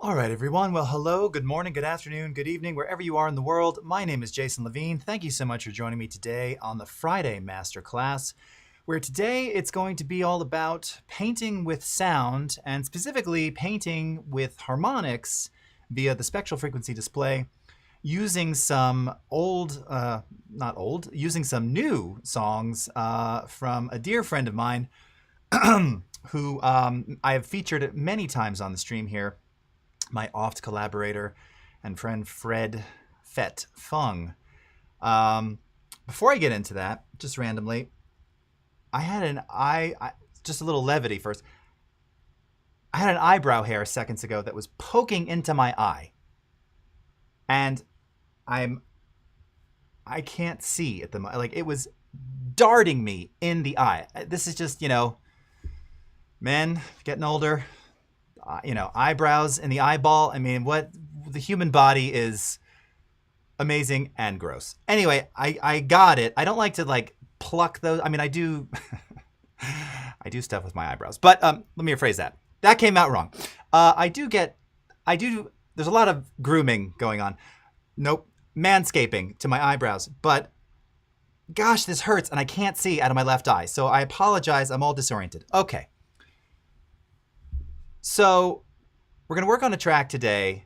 All right, everyone. Well, hello, good morning, good afternoon, good evening, wherever you are in the world. My name is Jason Levine. Thank you so much for joining me today on the Friday Masterclass, where today it's going to be all about painting with sound and specifically painting with harmonics via the spectral frequency display using some using some new songs from a dear friend of mine who I have featured many times on the stream here. My oft collaborator and friend Fred Fet Fung. Before I get into that, just randomly, I had just a little levity first. I had an eyebrow hair seconds ago that was poking into my eye, and I can't see at the moment. Like, it was darting me in the eye. This is just, men getting older. Eyebrows in the eyeball. I mean, what the human body is amazing and gross. Anyway, I got it. I don't like to pluck those. I mean, I do, I do stuff with my eyebrows, but let me rephrase that. That came out wrong. There's a lot of grooming going on. Nope. Manscaping to my eyebrows, but gosh, this hurts and I can't see out of my left eye. So I apologize. I'm all disoriented. Okay. So we're going to work on a track today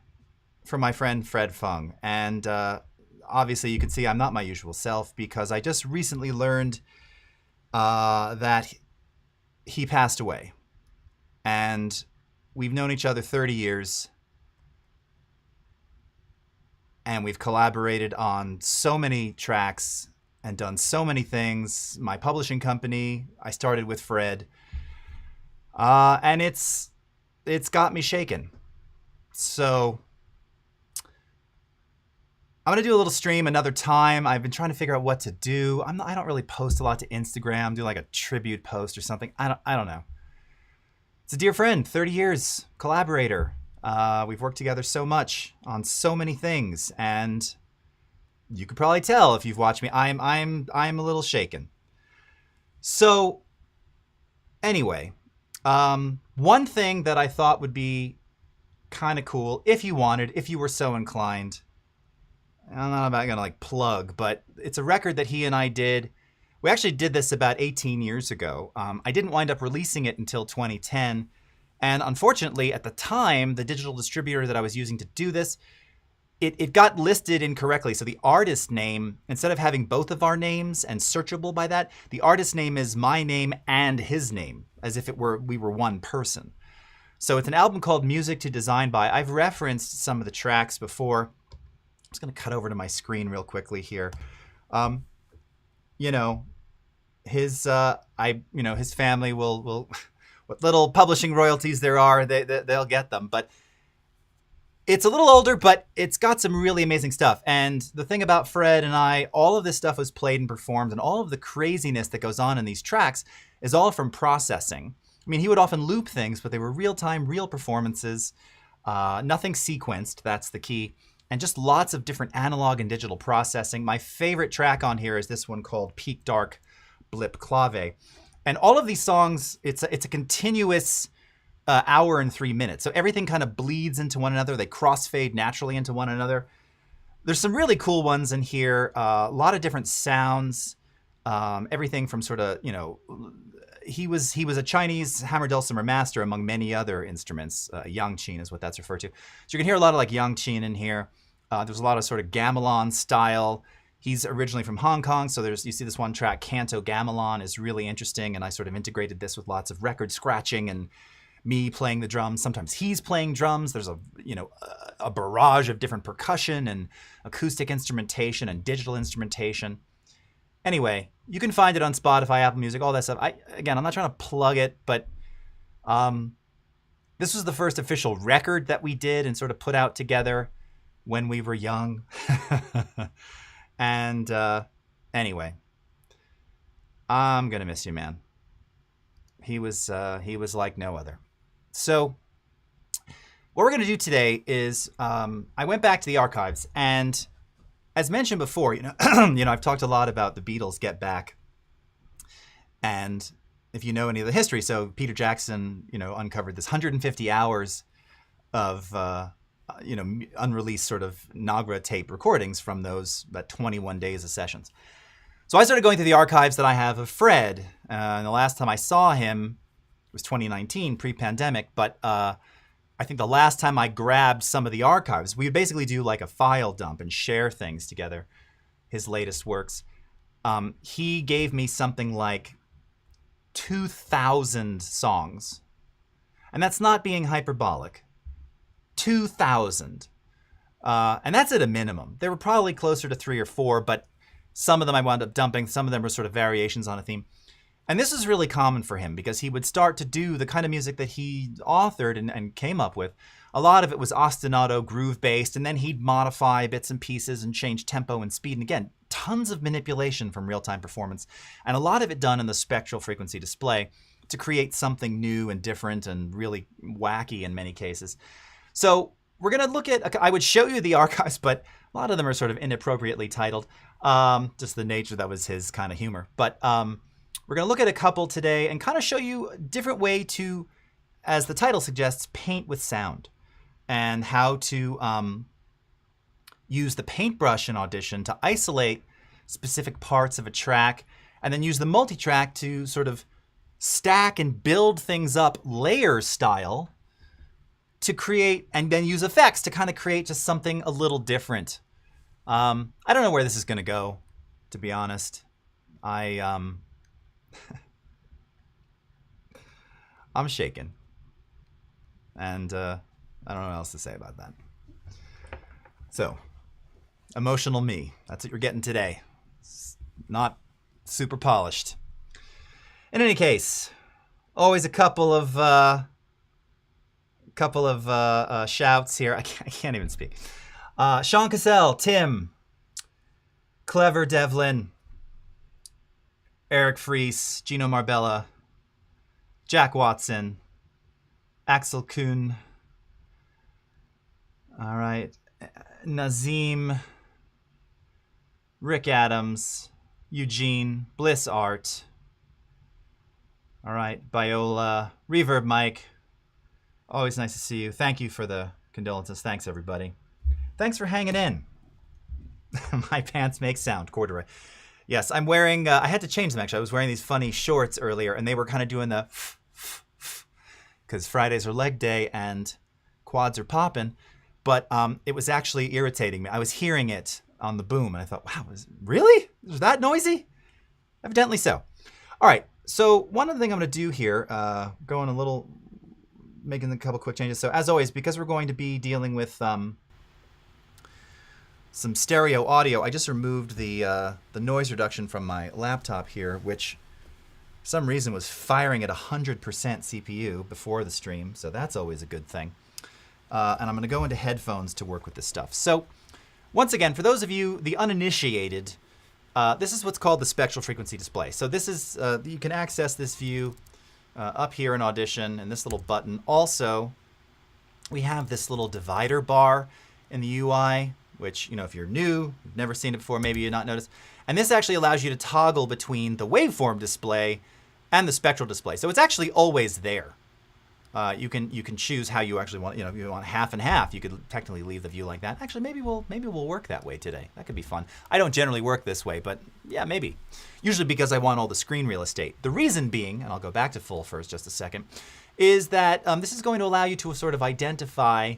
from my friend Fred Fung. And obviously you can see I'm not my usual self because I just recently learned that he passed away. And we've known each other 30 years. And we've collaborated on so many tracks and done so many things. My publishing company, I started with Fred. And it's got me shaken. So I'm going to do a little stream another time. I've been trying to figure out what to do. I don't really post a lot to Instagram, do like a tribute post or something. I don't know. It's a dear friend, 30 years, collaborator. We've worked together so much on so many things, and you could probably tell if you've watched me. I'm a little shaken. So anyway, one thing that I thought would be kind of cool if you were so inclined. I'm not about gonna plug, but it's a record that he and I did. We actually did this about 18 years ago. I didn't wind up releasing it until 2010. And unfortunately, at the time, the digital distributor that I was using to do this, it got listed incorrectly. So the artist name, instead of having both of our names and searchable by that, the artist name is my name and his name, as if we were one person. So it's an album called Music to Design By. I've referenced some of the tracks before. I'm just going to cut over to my screen real quickly here. His family will what little publishing royalties there are, they'll get them. But it's a little older, but it's got some really amazing stuff. And the thing about Fred and I, all of this stuff was played and performed, and all of the craziness that goes on in these tracks is all from processing. I mean, he would often loop things, but they were real-time, real performances. Nothing sequenced, that's the key. And just lots of different analog and digital processing. My favorite track on here is this one called Peak Dark Blip Clave. And all of these songs, it's a continuous hour and 3 minutes. So everything kind of bleeds into one another. They crossfade naturally into one another. There's some really cool ones in here. A lot of different sounds. Everything from sort of, he was a Chinese hammer dulcimer master among many other instruments. Yangqin is what that's referred to. So you can hear a lot of Yangqin in here. There's a lot of sort of gamelan style. He's originally from Hong Kong, so you see this one track, Canto Gamelan, is really interesting, and I sort of integrated this with lots of record scratching and me playing the drums. Sometimes he's playing drums. There's a barrage of different percussion and acoustic instrumentation and digital instrumentation. Anyway, you can find it on Spotify, Apple Music, all that stuff. I'm not trying to plug it, but this was the first official record that we did and sort of put out together when we were young. And anyway, I'm gonna miss you, man. He was like no other. So what we're gonna do today is I went back to the archives, and as mentioned before, I've talked a lot about the Beatles' Get Back, and if you know any of the history, so Peter Jackson, uncovered this 150 hours of unreleased sort of Nagra tape recordings from that 21 days of sessions. So I started going through the archives that I have of Fred. And the last time I saw him was 2019, pre-pandemic. But I think the last time I grabbed some of the archives, we would basically do like a file dump and share things together, his latest works. He gave me something like 2,000 songs. And that's not being hyperbolic. 2,000. And that's at a minimum. There were probably closer to 3 or 4, but some of them I wound up dumping. Some of them were sort of variations on a theme. And this is really common for him because he would start to do the kind of music that he authored and came up with. A lot of it was ostinato, groove-based, and then he'd modify bits and pieces and change tempo and speed. And again, tons of manipulation from real-time performance. And a lot of it done in the spectral frequency display to create something new and different and really wacky in many cases. So we're going to look at, I would show you the archives, but a lot of them are sort of inappropriately titled. Just the nature, that was his kind of humor. But we're going to look at a couple today and kind of show you a different way to, as the title suggests, paint with sound. And how to use the paintbrush in Audition to isolate specific parts of a track, and then use the multi-track to sort of stack and build things up layer style to create, and then use effects to kind of create just something a little different. I don't know where this is going to go, to be honest. I'm shaken. And I don't know what else to say about that. So, emotional me. That's what you're getting today. It's not super polished. In any case, always a couple of shouts here. I can't even speak. Sean Cassell, Tim, Clever Devlin, Eric Fries, Gino Marbella, Jack Watson, Axel Kuhn. All right, Nazim, Rick Adams, Eugene, Bliss Art. All right, Biola, Reverb Mike. Always nice to see you. Thank you for the condolences. Thanks, everybody. Thanks for hanging in. My pants make sound, corduroy. Yes, I'm wearing, I had to change them actually. I was wearing these funny shorts earlier and they were kind of doing the because Fridays are leg day and quads are popping. But it was actually irritating me. I was hearing it on the boom, and I thought, wow, really? Was that noisy? Evidently so. All right, so one other thing I'm going to do here, making a couple quick changes. So as always, because we're going to be dealing with some stereo audio, I just removed the noise reduction from my laptop here, which for some reason was firing at 100% CPU before the stream, so that's always a good thing. And I'm going to go into headphones to work with this stuff. So once again, for those of you, the uninitiated, this is what's called the spectral frequency display. So this is, you can access this view up here in Audition and this little button. Also, we have this little divider bar in the UI, which, if you're new, you've never seen it before, maybe you've not noticed. And this actually allows you to toggle between the waveform display and the spectral display. So it's actually always there. You can choose how you actually want. If you want half and half, you could technically leave the view like that. Actually, maybe we'll work that way today. That could be fun. I don't generally work this way, but yeah, maybe. Usually because I want all the screen real estate. The reason being, and I'll go back to full for just a second, is that this is going to allow you to sort of identify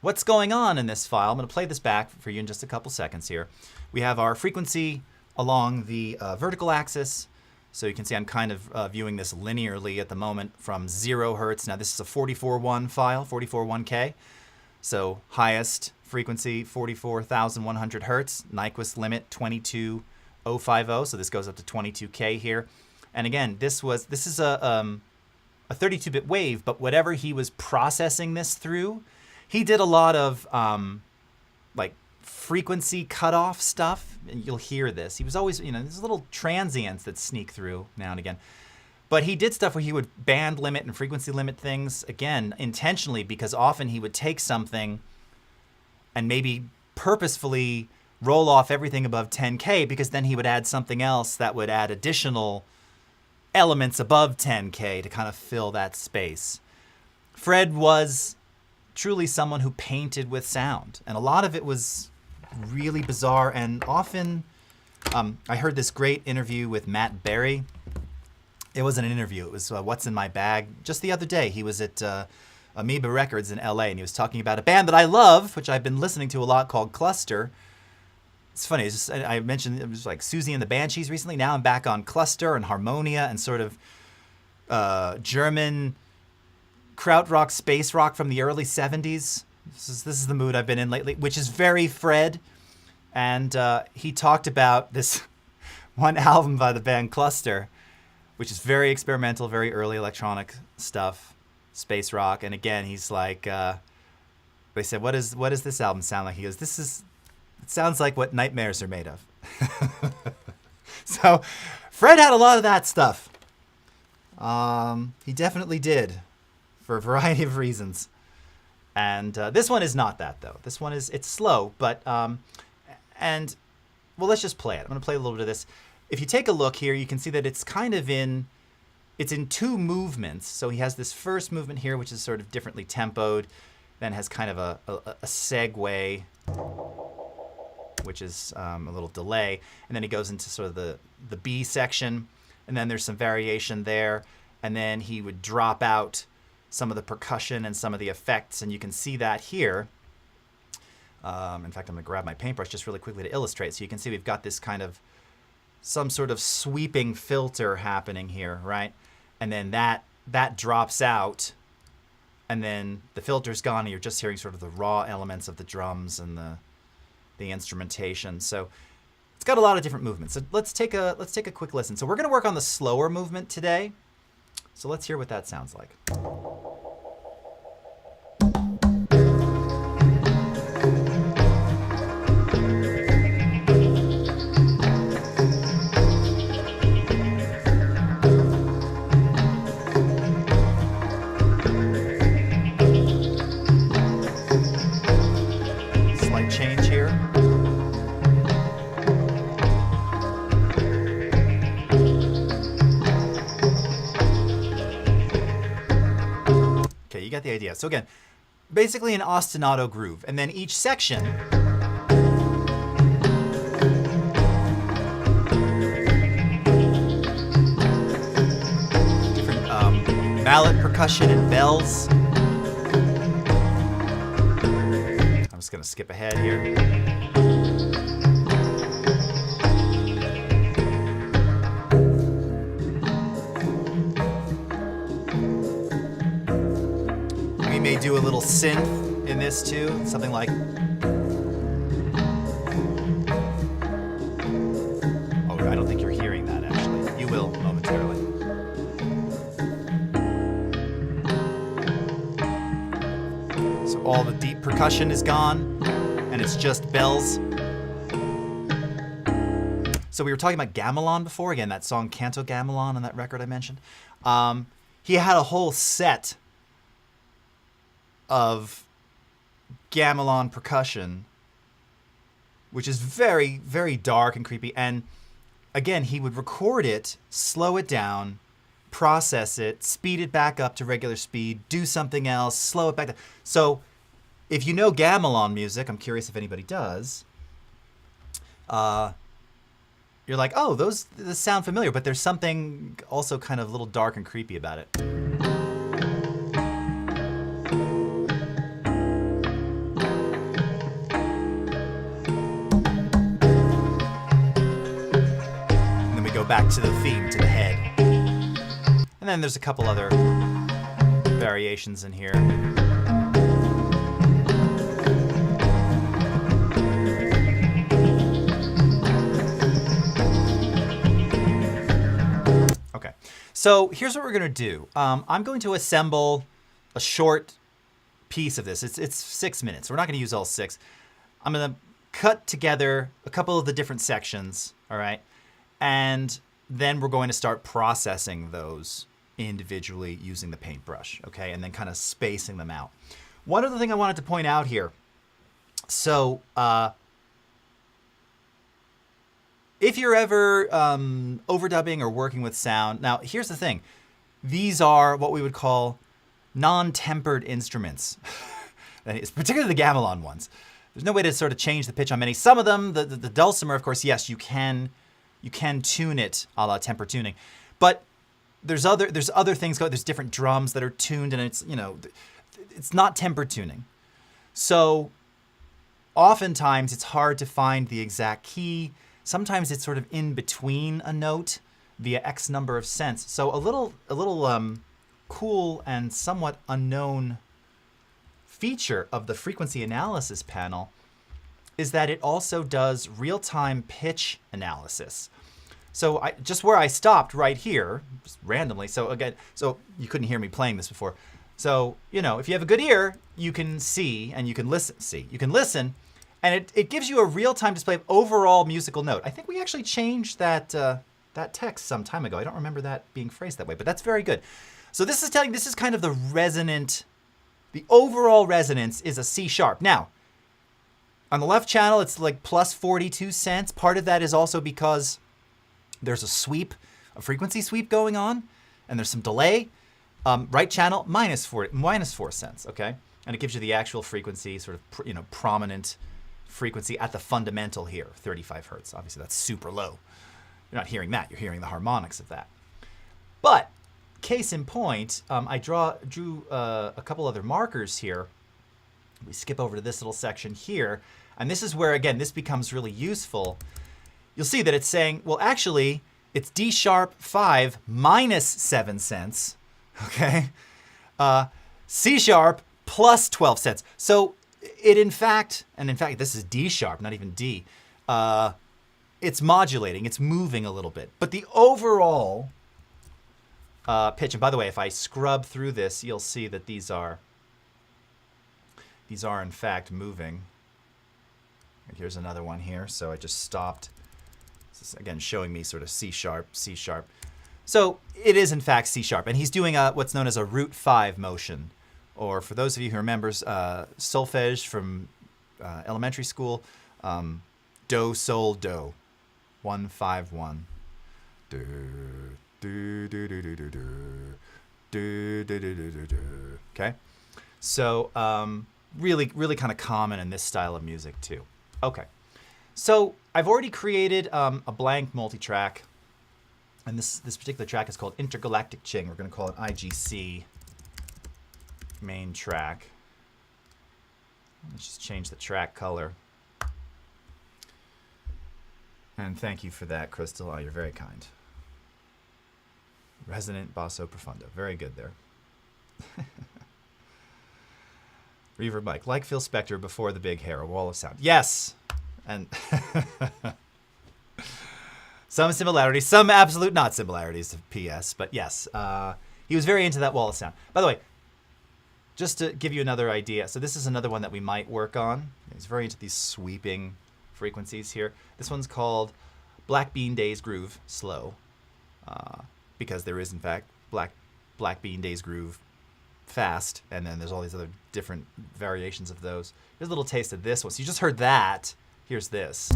what's going on in this file. I'm going to play this back for you in just a couple seconds here. We have our frequency along the vertical axis. So you can see I'm kind of viewing this linearly at the moment from 0 hertz. Now this is a 44.1 file, 44.1K. So highest frequency, 44,100 hertz. Nyquist limit, 22,050. So this goes up to 22K here. And again, this is a 32-bit wave, but whatever he was processing this through, he did a lot of like frequency cutoff stuff, and you'll hear this. He was always, there's little transients that sneak through now and again. But he did stuff where he would band limit and frequency limit things, again, intentionally, because often he would take something and maybe purposefully roll off everything above 10K, because then he would add something else that would add additional elements above 10K to kind of fill that space. Fred was truly someone who painted with sound. And a lot of it was really bizarre and often, I heard this great interview with Matt Berry. It wasn't an interview, it was What's in My Bag. Just the other day, he was at Amoeba Records in LA, and he was talking about a band that I love, which I've been listening to a lot, called Cluster. It's funny, it's just, I mentioned it was like Susie and the Banshees recently. Now I'm back on Cluster and Harmonia and sort of German krautrock, space rock from the early 70s. This is the mood I've been in lately, which is very Fred. And he talked about this one album by the band Cluster, which is very experimental, very early electronic stuff, space rock. And again, he's like, they said, what does this album sound like? He goes, it sounds like what nightmares are made of. So Fred had a lot of that stuff. He definitely did, for a variety of reasons. And this one is not that, though. This one it's slow, but, and, well, let's just play it. I'm going to play a little bit of this. If you take a look here, you can see that it's kind of it's in two movements. So he has this first movement here, which is sort of differently tempoed, then has kind of a segue, which is a little delay. And then he goes into sort of the B section, and then there's some variation there. And then he would drop out some of the percussion and some of the effects, and you can see that here. In fact, I'm going to grab my paintbrush just really quickly to illustrate. So you can see we've got this kind of some sort of sweeping filter happening here, right? And then that drops out, and then the filter's gone, and you're just hearing sort of the raw elements of the drums and the instrumentation. So it's got a lot of different movements. So let's take a quick listen. So we're going to work on the slower movement today. So let's hear what that sounds like. Slight change here. You get the idea. So again, basically an ostinato groove, and then each section different mallet percussion and bells. I'm just gonna skip ahead here. May do a little synth in this too, something like, oh, I don't think you're hearing that actually. You will momentarily. So all the deep percussion is gone, and it's just bells. So we were talking about gamelan before, again, that song Canto Gamelan on that record I mentioned. He had a whole set of gamelan percussion, which is very, very dark and creepy. And again, he would record it, slow it down, process it, speed it back up to regular speed, do something else, slow it back down. So if you know gamelan music, I'm curious if anybody does, you're like, oh, those sound familiar, but there's something also kind of a little dark and creepy about it. Back to the theme, to the head. And then there's a couple other variations in here. Okay, so here's what we're going to do. I'm going to assemble a short piece of this. It's 6 minutes. We're not going to use all 6. I'm going to cut together a couple of the different sections, all right? And then we're going to start processing those individually using the paintbrush, okay? And then kind of spacing them out. One other thing I wanted to point out here. So if you're ever overdubbing or working with sound, now here's the thing. These are what we would call non-tempered instruments. And it's particularly the gamelan ones. There's no way to sort of change the pitch on many. Some of them, the dulcimer, of course, yes, you can tune it a la temper tuning, but there's other things going. There's different drums that are tuned, and it's it's not temper tuning. So oftentimes it's hard to find the exact key. Sometimes it's sort of in between a note via X number of cents. So a little cool and somewhat unknown feature of the frequency analysis panel is that it also does real-time pitch analysis. So just where I stopped right here, just randomly. So again, so you couldn't hear me playing this before. So, if you have a good ear, you can see and you can listen. You can listen, and it gives you a real-time display of overall musical note. I think we actually changed that text some time ago. I don't remember that being phrased that way, but that's very good. So this is kind of the resonant, the overall resonance is a C sharp. Now, on the left channel, it's like plus 42 cents. Part of that is also because there's a frequency sweep going on, and there's some delay. Right channel, minus 4 cents, okay? And it gives you the actual frequency, sort of, prominent frequency at the fundamental here, 35 hertz. Obviously, that's super low. You're not hearing that. You're hearing the harmonics of that. But case in point, I drew a couple other markers here. We skip over to this little section here. And this is where, again, this becomes really useful. You'll see that it's saying, well, actually, it's D sharp 5 minus 7 cents. Okay, C sharp plus 12 cents. So it in fact this is D sharp, not even D. It's modulating, it's moving a little bit. But the overall pitch, and by the way, if I scrub through this, you'll see that these are in fact moving. And here's another one here. So I just stopped. This is again showing me sort of C sharp, C sharp. So it is in fact C sharp, and he's doing what's known as a root 5 motion, or for those of you who remembers solfege from elementary school, do sol do, 1 5 1, do do do do do do do do do do do do. Okay, so really kind of common in this style of music too. Okay, so I've already created a blank multi-track. And this particular track is called Intergalactic Ching. We're going to call it IGC main track. Let's just change the track color. And thank you for that, Crystal. Oh, you're very kind. Resonant Basso Profundo. Very good there. Reverb mic. Like Phil Spector before the big hair. A wall of sound. Yes! And... some similarities, some absolute not similarities of PS, but yes, he was very into that wall of sound. By the way, just to give you another idea, so this is another one that we might work on. He's very into these sweeping frequencies here. This one's called Black Bean Daze Groove Slow, because there is in fact Black Bean Daze Groove Fast, and then there's all these other different variations of those. Here's a little taste of this one. So you just heard that. Here's this.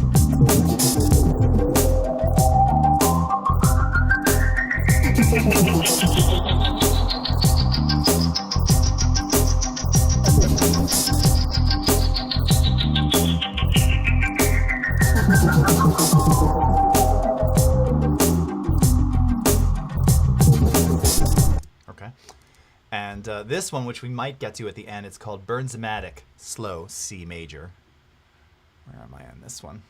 Okay. And this one, which we might get to at the end, it's called Bernzomatic Slow C Major. Where am I on this one?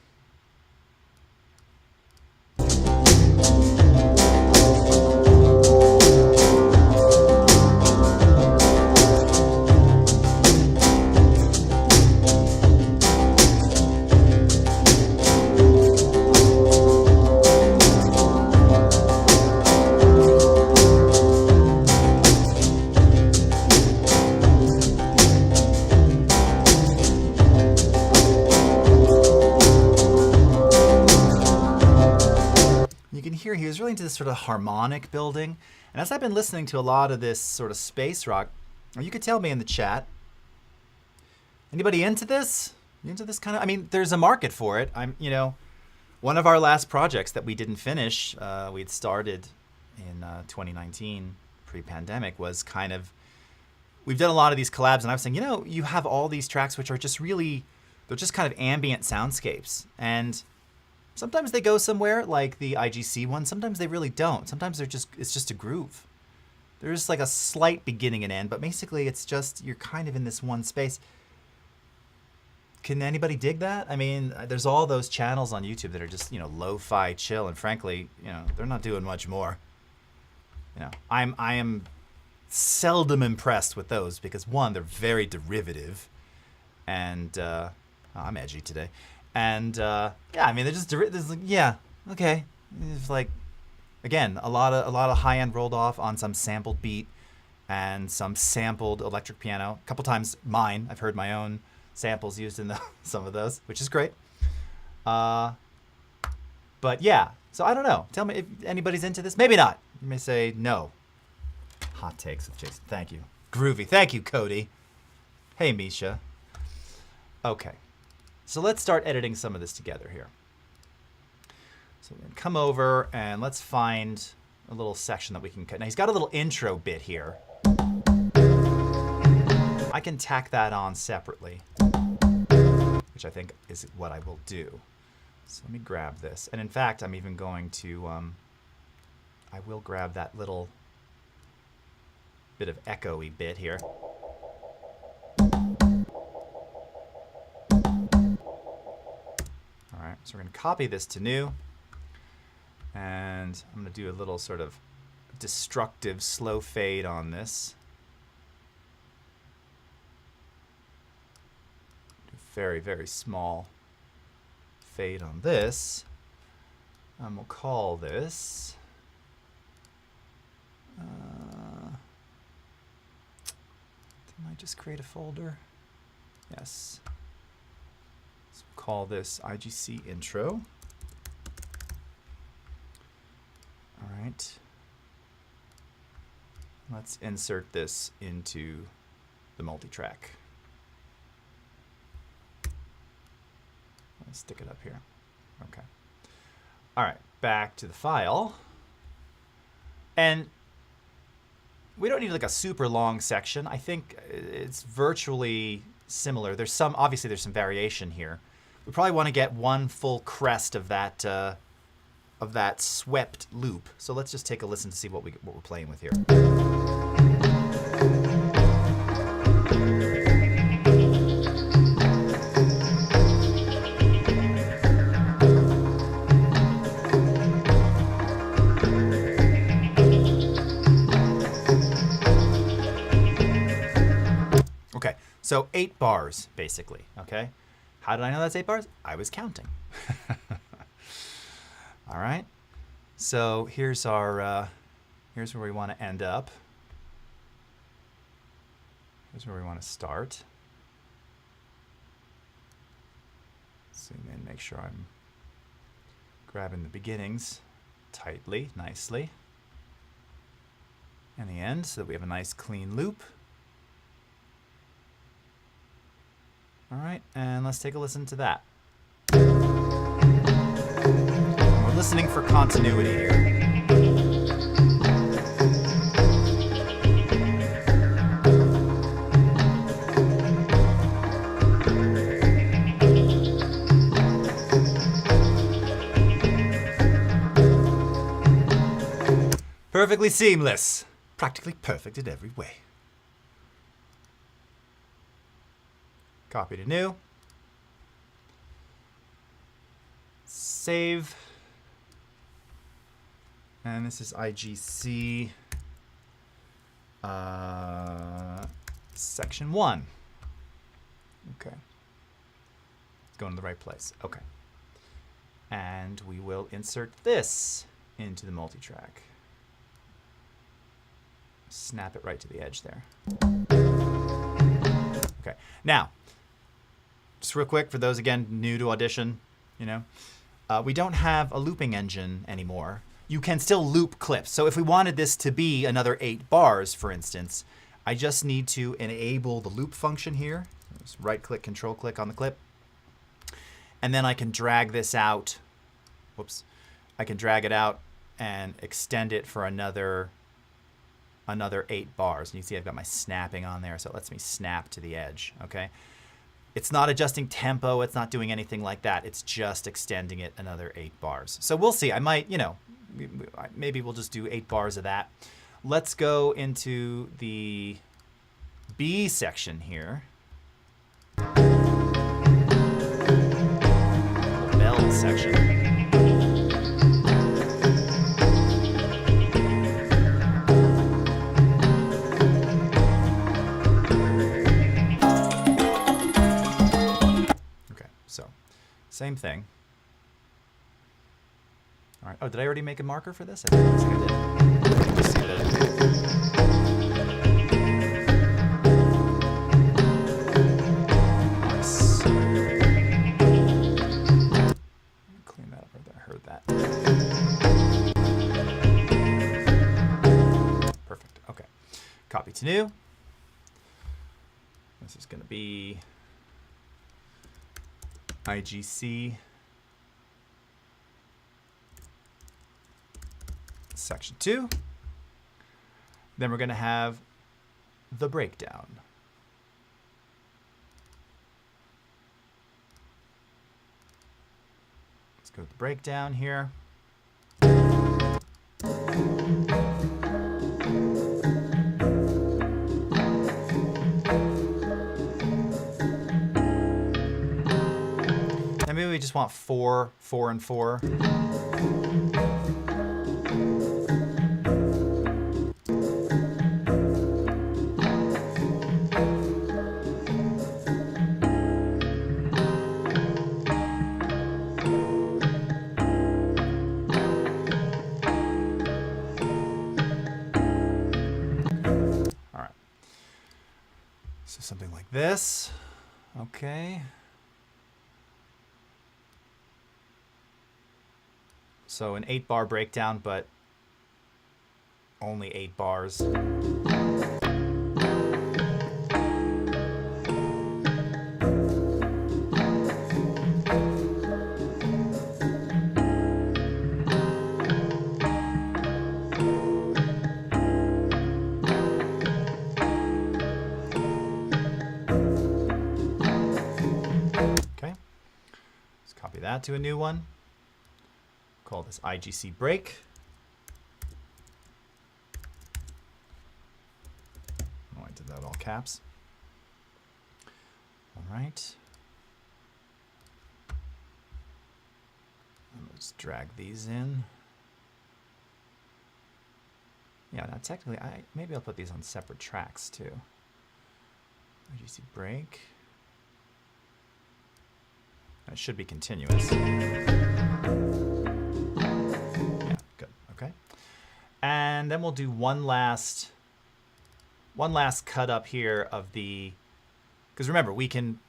He was really into this sort of harmonic building. And as I've been listening to a lot of this sort of space rock, you could tell me in the chat, anybody into this? You into this kind of, I mean, there's a market for it. One of our last projects that we didn't finish, we had started in 2019, pre-pandemic, was kind of we've done a lot of these collabs, and I was saying, you know, you have all these tracks which are just really, they're just kind of ambient soundscapes. And sometimes they go somewhere, like the IGC one. Sometimes they really don't. Sometimes it's just a groove. There's like a slight beginning and end, but basically it's just, you're kind of in this one space. Can anybody dig that? I mean, there's all those channels on YouTube that are just, you know, lo-fi chill, and frankly, you know, they're not doing much more. You know, I am seldom impressed with those because, one, they're very derivative, and oh, I'm edgy today, and yeah, I mean, they're just yeah, okay. It's like, again, a lot of high end rolled off on some sampled beat and some sampled electric piano. A couple times mine, I've heard my own samples used in some of those, which is great. But yeah, so I don't know. Tell me if anybody's into this. Maybe not. You may say no. Hot takes with Jason. Thank you. Groovy. Thank you, Cody. Hey, Misha. Okay. So let's start editing some of this together here. So we're going to come over and let's find a little section that we can cut. Now, he's got a little intro bit here. I can tack that on separately, which I think is what I will do. So let me grab this. And in fact, I'm even going to, I will grab that little bit of echoey bit here. All right, so we're going to copy this to new. And I'm going to do a little sort of destructive slow fade on this. Very, very small fade on this. And we'll call this didn't I just create a folder? Yes. So we'll call this IGC intro. All right. Let's insert this into the multi-track. Let's stick it up here. Okay. All right, back to the file. And we don't need like a super long section. I think it's virtually similar. There's some, obviously there's some variation here. We probably want to get one full crest of that swept loop. So let's just take a listen to see what we're playing with here. Okay, so 8 bars, basically, okay? How did I know that's 8 bars? I was counting. All right, so here's our, here's where we want to end up. Here's where we want to start. Zoom in, make sure I'm grabbing the beginnings tightly, nicely. And the end, so that we have a nice clean loop. All right, and let's take a listen to that. We're listening for continuity here. Perfectly seamless. Practically perfect in every way. Copy to new. Save. And this is IGC section 1. Okay. It's going to the right place. Okay. And we will insert this into the multi-track. Snap it right to the edge there. Okay. Now, just real quick for those, again, new to Audition, you know, we don't have a looping engine anymore. You can still loop clips. So if we wanted this to be another 8 bars, for instance, I just need to enable the loop function here. Just right-click, control-click on the clip. And then I can drag this out. Whoops. I can drag it out and extend it for another another 8 bars. And you see I've got my snapping on there, so it lets me snap to the edge, okay? It's not adjusting tempo, it's not doing anything like that. It's just extending it another 8 bars. So we'll see. I might, you know, maybe we'll just do 8 bars of that. Let's go into the B section here. Bell section. Okay, so same thing. All right. Oh, did I already make a marker for this? I think I did. Let's see that. Nice. Clean that up right there. I heard that. Perfect. Okay. Copy to new. This is going to be IGC section 2. Then we're going to have the breakdown. Let's go to the breakdown here. And maybe we just want 4, 4, and 4. Something like this. Okay. So an 8-bar breakdown, but only 8 bars. That to a new one. Call this IGC break. Oh, I did that all caps. All right. Let's drag these in. Yeah, now technically, maybe I'll put these on separate tracks too. IGC break. It should be continuous. Yeah, good. Okay. And then we'll do one last cut up here of the, because remember, we can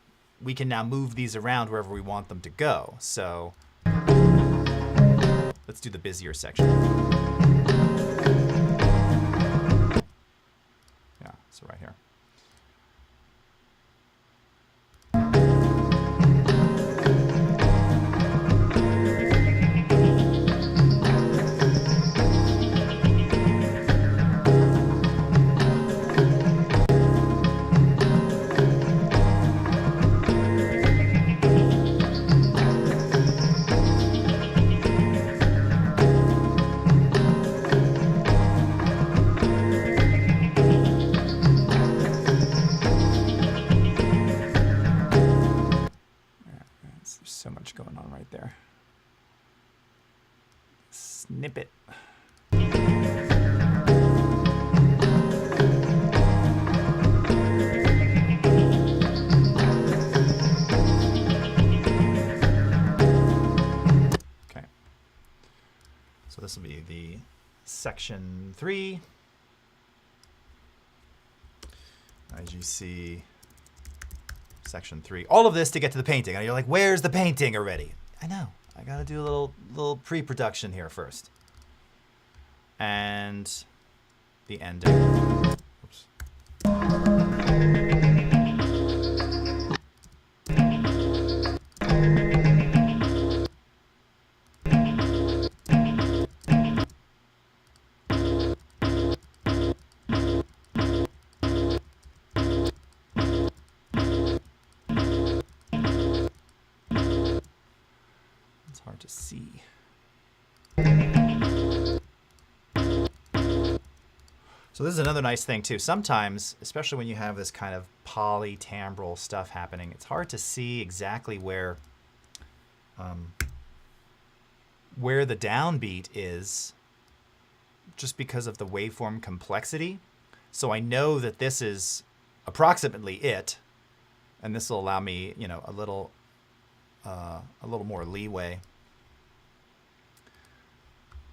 now move these around wherever we want them to go. So let's do the busier section. Yeah, so right here. Snippet. Okay. So this will be the section 3. IGC section 3. All of this to get to the painting. And you're like, where's the painting already? I know. I gotta do a little pre-production here first. And the ending. Oops. hard to see. So this is another nice thing too. Sometimes, especially when you have this kind of polytimbral stuff happening, it's hard to see exactly where the downbeat is, just because of the waveform complexity. So I know that this is approximately it, and this will allow me, you know, a little more leeway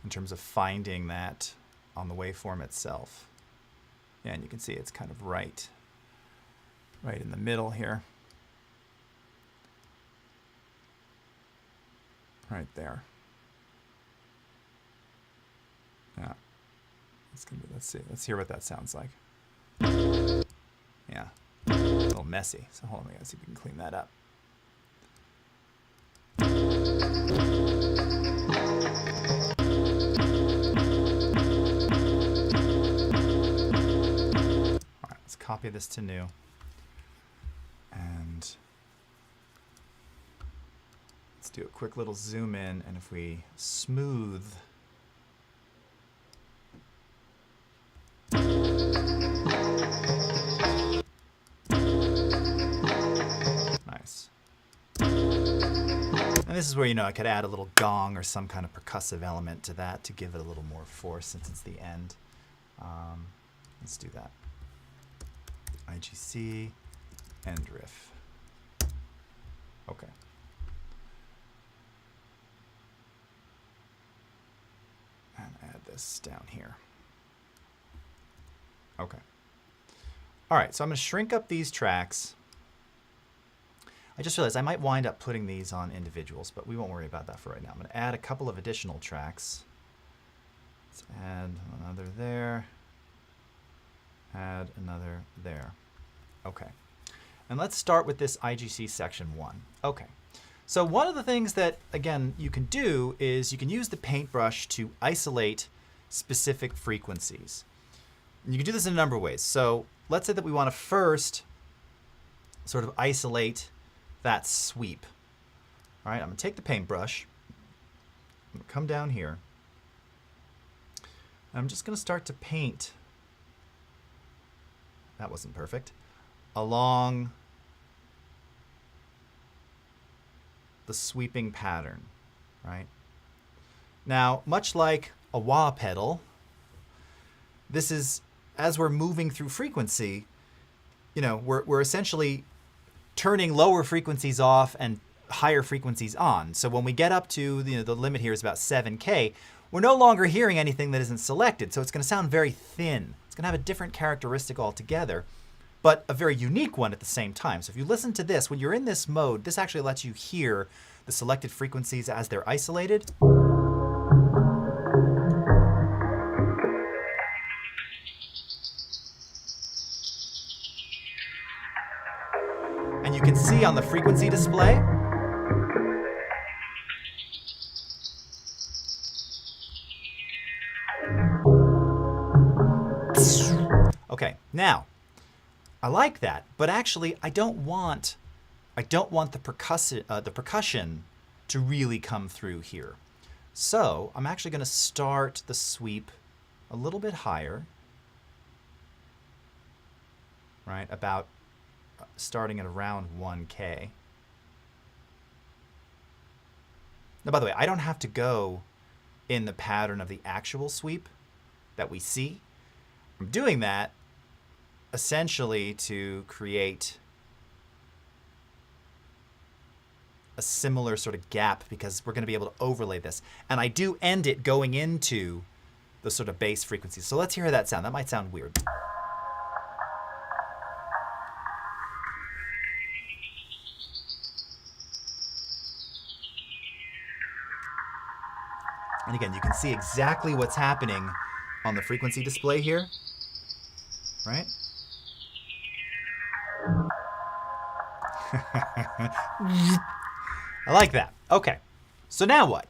in terms of finding that on the waveform itself. And you can see it's kind of right in the middle here. Right there. Yeah. Let's see. Let's hear what that sounds like. Yeah. A little messy. So hold on, we gotta see if we can clean that up. Let's copy this to new. And let's do a quick little zoom in, and if we smooth nice. And this is where, you know, I could add a little gong or some kind of percussive element to that to give it a little more force since it's the end. Let's do that. IGC, end riff. Okay. And add this down here. Okay. All right, so I'm going to shrink up these tracks. I just realized I might wind up putting these on individuals, but we won't worry about that for right now. I'm going to add a couple of additional tracks. Let's add another there. Add another there. Okay. And let's start with this IGC section 1. Okay. So one of the things that, again, you can do is you can use the paintbrush to isolate specific frequencies. And you can do this in a number of ways. So let's say that we want to first sort of isolate that sweep. All right, I'm going to take the paintbrush. I'm going to come down here. And I'm just going to start to paint. That wasn't perfect. Along the sweeping pattern, right? Now, much like a wah pedal, this is, as we're moving through frequency, you know, we're essentially turning lower frequencies off and higher frequencies on. So when we get up to, you know, the limit here is about 7K, we're no longer hearing anything that isn't selected. So it's going to sound very thin. It's going to have a different characteristic altogether, but a very unique one at the same time. So if you listen to this, when you're in this mode, this actually lets you hear the selected frequencies as they're isolated. And you can see on the frequency display, okay, now I like that, but actually I don't want the percussion to really come through here. So I'm actually going to start the sweep a little bit higher, right? About starting at around 1K. Now, by the way, I don't have to go in the pattern of the actual sweep that we see. I'm doing that essentially to create a similar sort of gap because we're going to be able to overlay this. And I do end it going into the sort of bass frequencies. So let's hear that sound. That might sound weird. And again, you can see exactly what's happening on the frequency display here, right? I like that. Okay, so now what?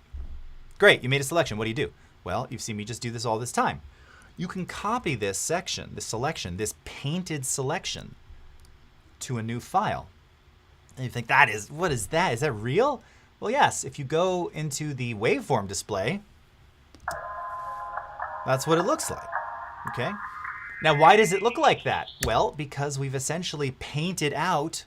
Great, you made a selection. What do you do? Well, you've seen me just do this all this time. You can copy this section, this selection, this painted selection to a new file. And you think, what is that? Is that real? Well, yes, if you go into the waveform display, that's what it looks like, okay? Now, why does it look like that? Well, because we've essentially painted out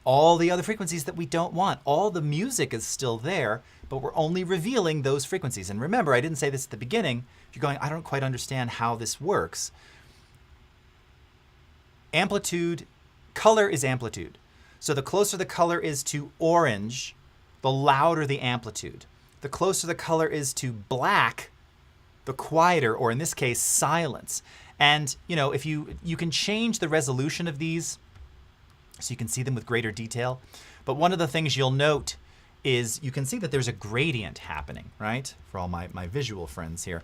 all the other frequencies that we don't want. All the music is still there, but we're only revealing those frequencies. And remember, I didn't say this at the beginning. If you're going, I don't quite understand how this works. Amplitude, color is amplitude. So the closer the color is to orange, the louder the amplitude. The closer the color is to black, the quieter, or in this case, silence. And if you can change the resolution of these so you can see them with greater detail. But one of the things you'll note is you can see that there's a gradient happening, right? For all my visual friends here,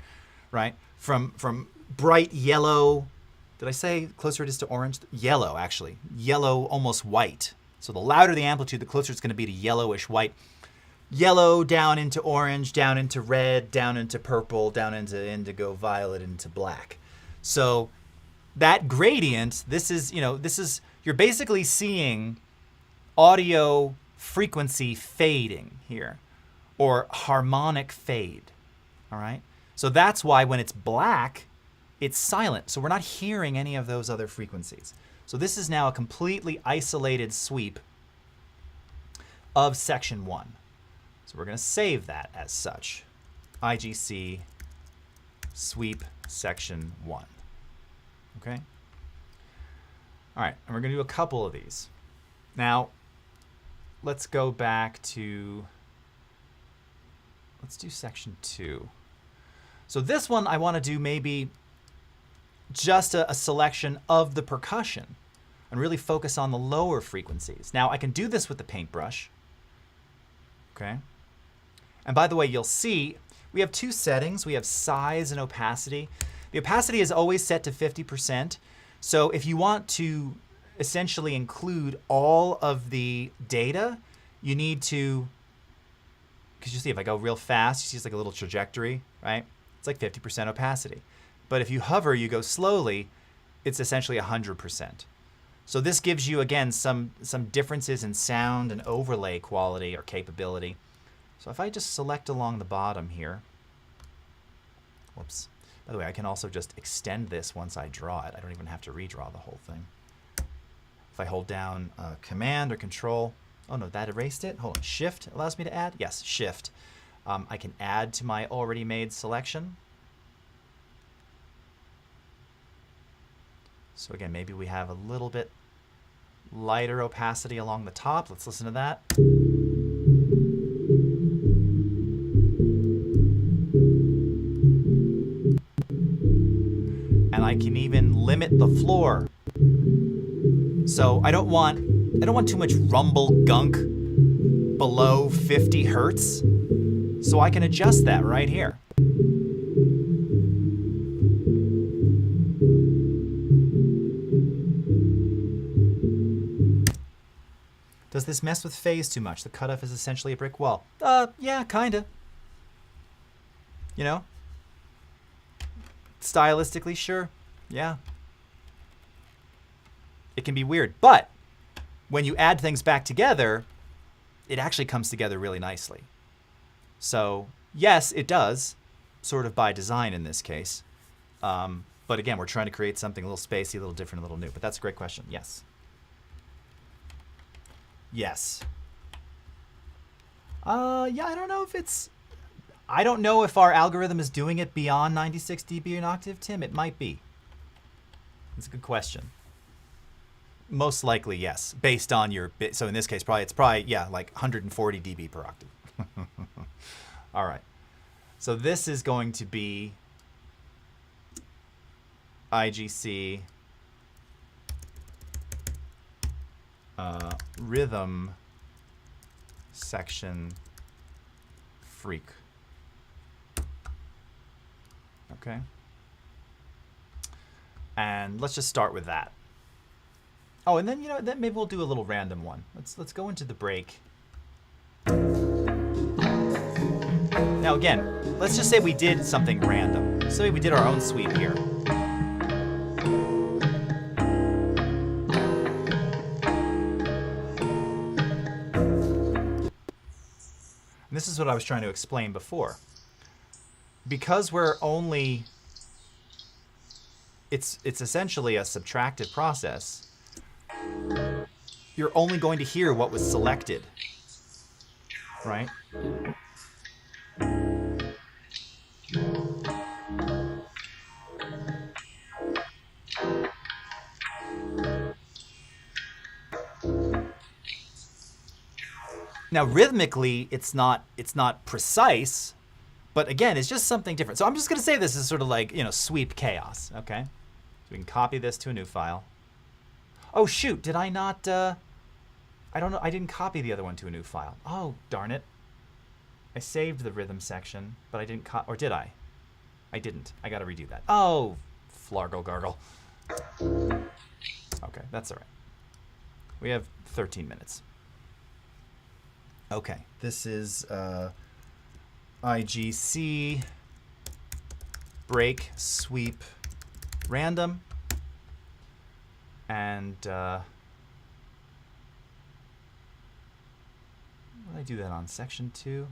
right? From bright yellow, did I say closer it is to orange? Yellow, actually. Yellow, almost white. So the louder the amplitude, the closer it's going to be to yellowish white. Yellow down into orange, down into red, down into purple, down into indigo, violet, into black. So that gradient, this is, you're basically seeing audio frequency fading here, or harmonic fade, all right? So that's why when it's black, it's silent. So we're not hearing any of those other frequencies. So this is now a completely isolated sweep of section 1. So we're going to save that as such. IGC sweep section 1. Okay? All right, and we're going to do a couple of these. Now, let's go back to, let's do section 2. So this one I want to do maybe just a selection of the percussion and really focus on the lower frequencies. Now, I can do this with the paintbrush. Okay? And by the way, you'll see we have 2 settings. We have size and opacity. The opacity is always set to 50%. So if you want to essentially include all of the data, you need to, because you see if I go real fast, you see it's like a little trajectory, right? It's like 50% opacity. But if you hover, you go slowly, it's essentially 100%. So this gives you, again, some differences in sound and overlay quality or capability. So if I just select along the bottom here, whoops. By the way, I can also just extend this once I draw it. I don't even have to redraw the whole thing. If I hold down Command or Control, oh no, that erased it. Hold on, Shift allows me to add? Yes, Shift. I can add to my already made selection. So again, maybe we have a little bit lighter opacity along the top. Let's listen to that. And I can even limit the floor. So I don't want too much rumble gunk below 50 hertz. So I can adjust that right here. Does this mess with phase too much? The cutoff is essentially a brick wall. Yeah, kinda. You know? Stylistically, sure. Yeah. It can be weird, but when you add things back together, it actually comes together really nicely. So yes, it does, sort of by design in this case. But again, we're trying to create something a little spacey, a little different, a little new. But that's a great question. Yes. Yes. Yeah, I don't know if it's... I don't know if our algorithm is doing it beyond 96 dB an octave, Tim. It might be. That's a good question. Most likely, yes, based on your bit. So in this case, it's probably, yeah, like 140 dB per octave. All right. So this is going to be IGC rhythm section freak. Okay. And let's just start with that. Oh, and then, you know, then maybe we'll do a little random one. Let's go into the break. Now again, let's just say we did something random. Say we did our own sweep here. And this is what I was trying to explain before. Because we're only, it's essentially a subtractive process, you're only going to hear what was selected, right? Now, rhythmically, it's not precise, but again, it's just something different. So I'm just going to say this is sort of like, you know, sweep chaos, okay? So we can copy this to a new file. Oh, shoot, did I not, I don't know, I didn't copy the other one to a new file. Oh, darn it. I saved the rhythm section, but I didn't, or did I? I didn't. I got to redo that. Oh, flargle gargle. Okay, that's all right. We have 13 minutes. Okay, this is IGC break sweep random, and what did I do that on? Section 2.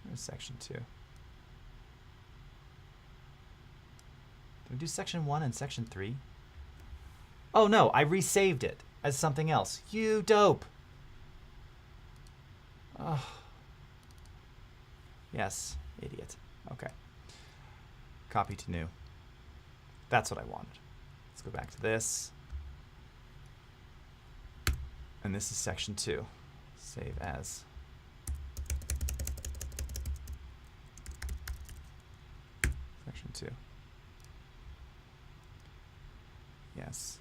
Where's section 2? Did we do section 1 and section 3? Oh no, I resaved it as something else. You dope. Oh. Yes, idiot. Okay. Copy to new. That's what I wanted. Let's go back to this. And this is section 2. Save as. Section 2. Yes.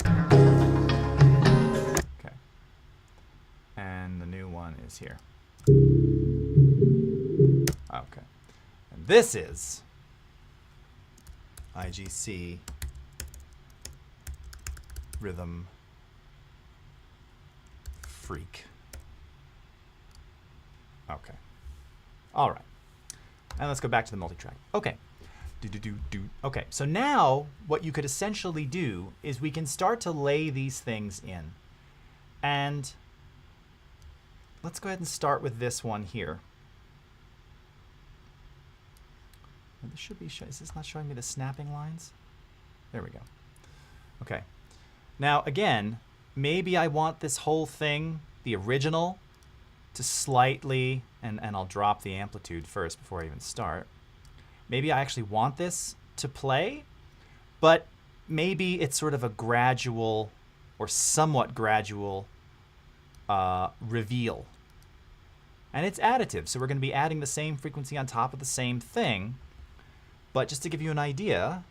Okay. And the new one is here. Okay. And this is IGC rhythm freak. Okay. All right. And let's go back to the multi-track. Okay. Okay, so now what you could essentially do is we can start to lay these things in. And let's go ahead and start with this one here. This should be, is this not showing me the snapping lines? There we go. Okay. Now again, maybe I want this whole thing, the original, to slightly, and I'll drop the amplitude first before I even start. Maybe I actually want this to play, but maybe it's sort of a gradual or somewhat gradual reveal. And it's additive, so we're going to be adding the same frequency on top of the same thing. But just to give you an idea,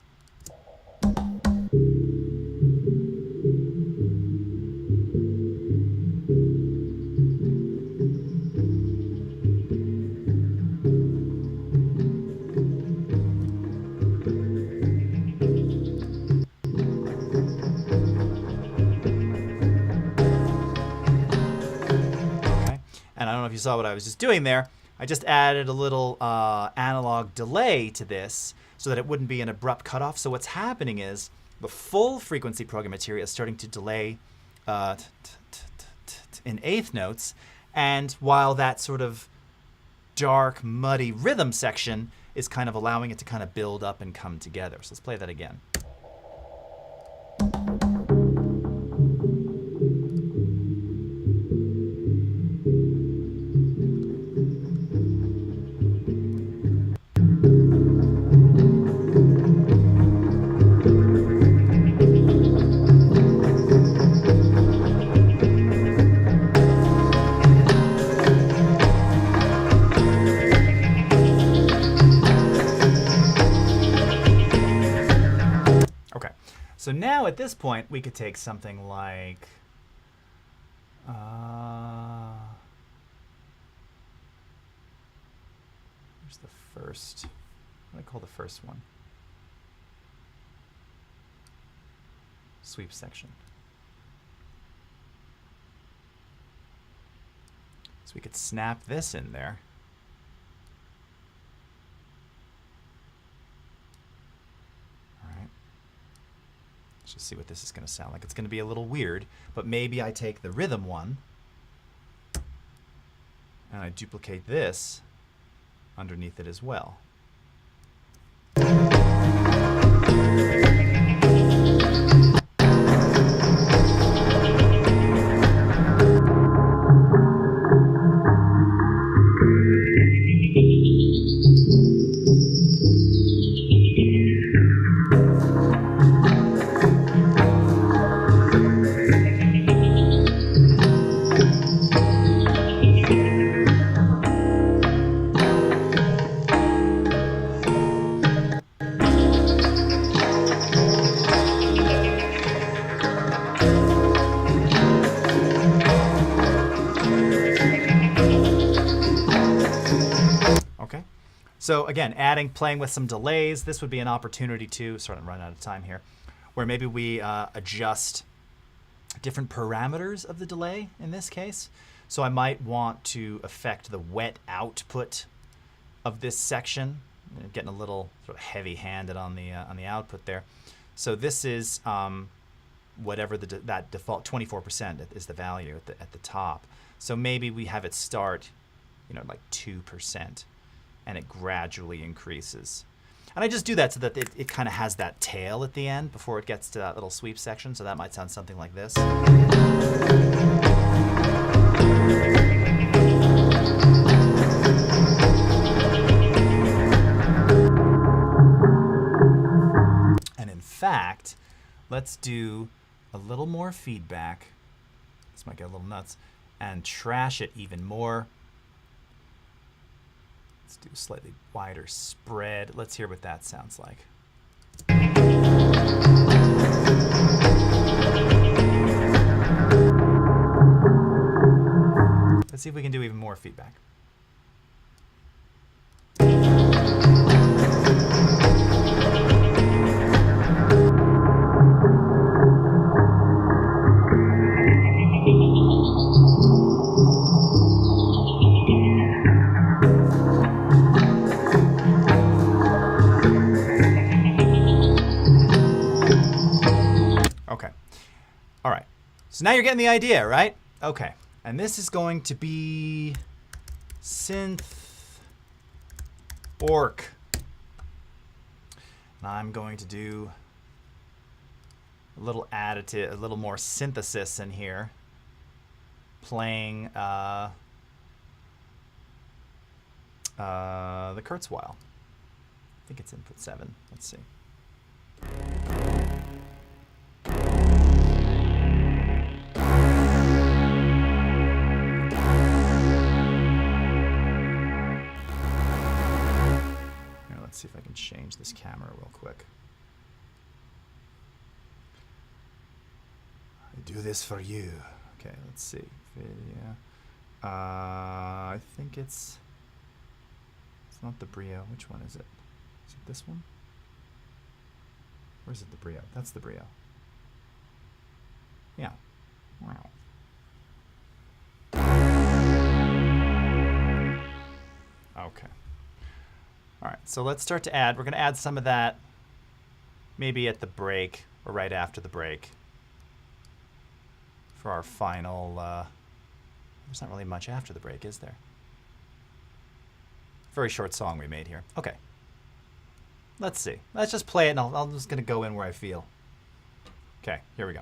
and I don't know if you saw what I was just doing there. I just added a little analog delay to this so that it wouldn't be an abrupt cutoff. So what's happening is the full frequency program material is starting to delay in eighth notes. And while that sort of dark, muddy rhythm section is kind of allowing it to kind of build up and come together. So let's play that again. So now at this point, we could take something like, where's the first, what do I call the first one? Sweep section. So we could snap this in there. Let's just see what this is going to sound like. It's going to be a little weird, but maybe I take the rhythm one and I duplicate this underneath it as well. So again, playing with some delays. This would be an opportunity to, starting to run out of time here, where maybe we adjust different parameters of the delay in this case. So I might want to affect the wet output of this section. I'm getting a little sort of heavy-handed on the output there. So this is whatever that default 24% is the value at the top. So maybe we have it start, like 2%. And it gradually increases. And I just do that so that it kind of has that tail at the end before it gets to that little sweep section. So that might sound something like this. And in fact, let's do a little more feedback. This might get a little nuts. And trash it even more. Let's do a slightly wider spread. Let's hear what that sounds like. Let's see if we can do even more feedback. So now you're getting the idea, right? Okay, and this is going to be synth orc. And I'm going to do a little additive, a little more synthesis in here, playing the Kurzweil. I think it's input 7. Let's see. Let's see if I can change this camera real quick. I do this for you. Okay, let's see. Video. I think it's not the Brio. Which one is it? Is it this one? Or is it the Brio? That's the Brio. Yeah. Wow. Okay. All right, so let's start to add. We're going to add some of that maybe at the break or right after the break for our final. There's not really much after the break, is there? Very short song we made here. Okay. Let's see. Let's just play it, and I'm just going to go in where I feel. Okay, here we go.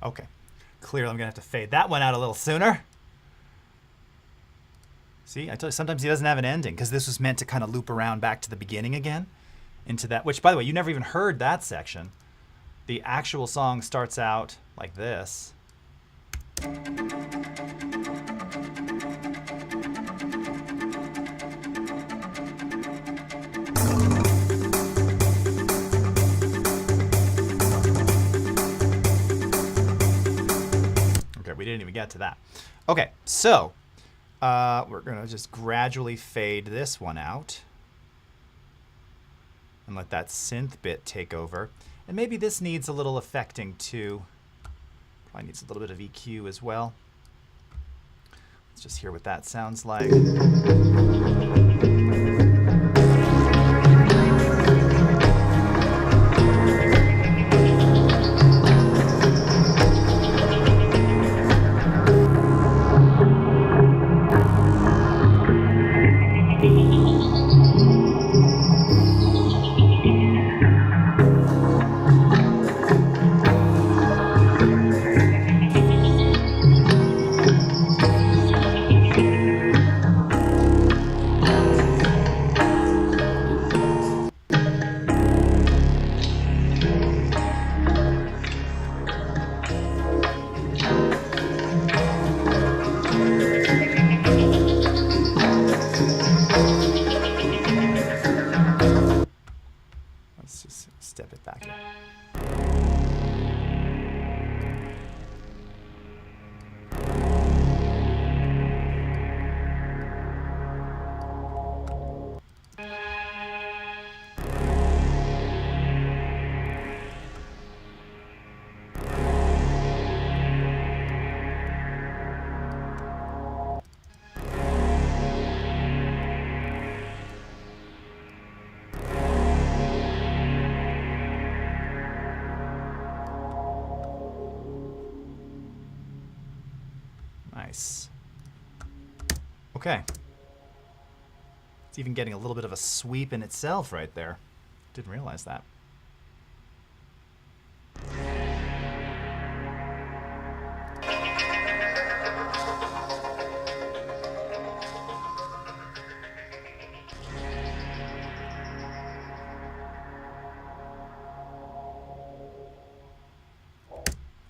Okay. Clearly, I'm going to have to fade that one out a little sooner. See, I told you sometimes he doesn't have an ending because this was meant to kind of loop around back to the beginning again into that, which, by the way, you never even heard that section. The actual song starts out like this. Okay, we didn't even get to that. Okay, so we're going to just gradually fade this one out and let that synth bit take over. And maybe this needs a little affecting too. Probably needs a little bit of EQ as well. Let's just hear what that sounds like. Let's just step it back in. Nice. Okay. It's even getting a little bit of a sweep in itself right there. Didn't realize that.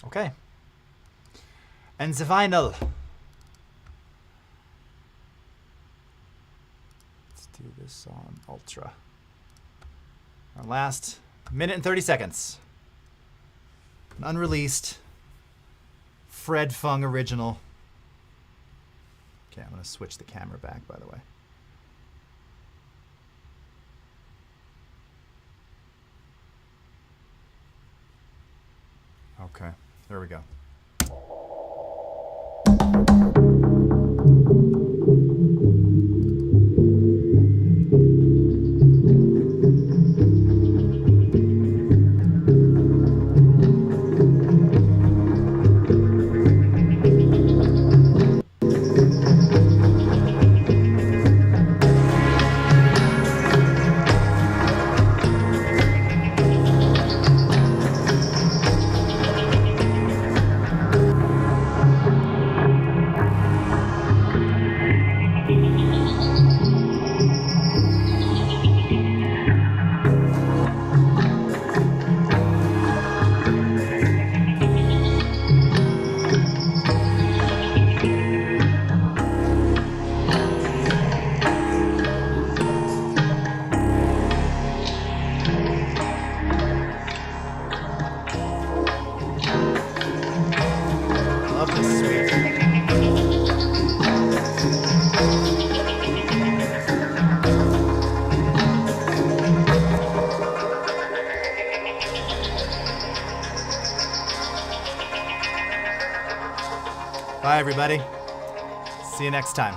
Okay. And the vinyl. Let's do this on Ultra. Our last minute and 30 seconds. An unreleased Fred Fung original. Okay, I'm going to switch the camera back, by the way. Okay, there we go. Bye, everybody. See you next time.